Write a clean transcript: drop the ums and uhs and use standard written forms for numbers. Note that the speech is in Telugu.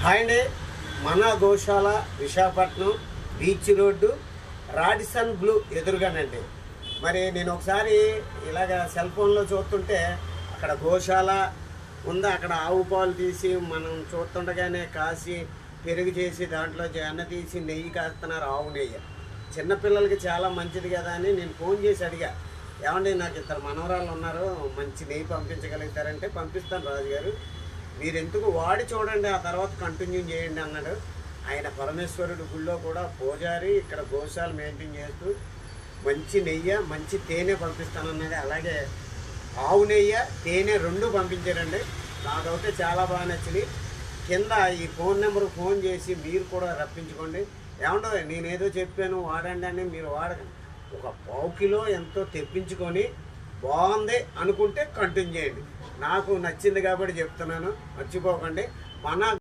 హాయ్ అండి. మన గోశాల Visakhapatnam beach road Radisson Blue ఎదురుగానండి. మరి నేను ఒకసారి ఇలాగ సెల్ ఫోన్లో చూస్తుంటే అక్కడ గోశాల ఉందా, అక్కడ ఆవు పాలు తీసి మనం చూస్తుండగానే కాసి పెరుగు చేసి దాంట్లో వెన్న తీసి నెయ్యి కాస్తున్నారు, ఆవు నెయ్యి. చిన్నపిల్లలకి చాలా మంచిది కదా అని నేను ఫోన్ చేసి అడిగా, ఏమండి నాకు ఇద్దరు మనవరాళ్ళు ఉన్నారు, మంచి నెయ్యి పంపించగలుగుతారంటే పంపిస్తాను రాజుగారు, మీరు ఎందుకు వాడి చూడండి, ఆ తర్వాత కంటిన్యూ చేయండి అన్నాడు. ఆయన పరమేశ్వరుడు గుళ్ళో కూడా పూజారి, ఇక్కడ గోశాల మెయింటైన్ చేస్తూ మంచి నెయ్యి మంచి తేనె పంపిస్తానన్నది. అలాగే ఆవు నెయ్యి తేనె రెండు పంపించారండి. నాకైతే చాలా బాగా నచ్చింది. కింద ఈ ఫోన్ నెంబర్కి ఫోన్ చేసి మీరు కూడా రప్పించుకోండి. ఏమంటో నేనేదో చెప్పాను వాడండి అని మీరు వాడకండి. ఒక పావు కిలో ఎంతో తెప్పించుకొని బాగుంది అనుకుంటే కంటిన్యూ చేయండి. నాకు నచ్చింది కాబట్టి చెప్తున్నాను, మర్చిపోకండి. మన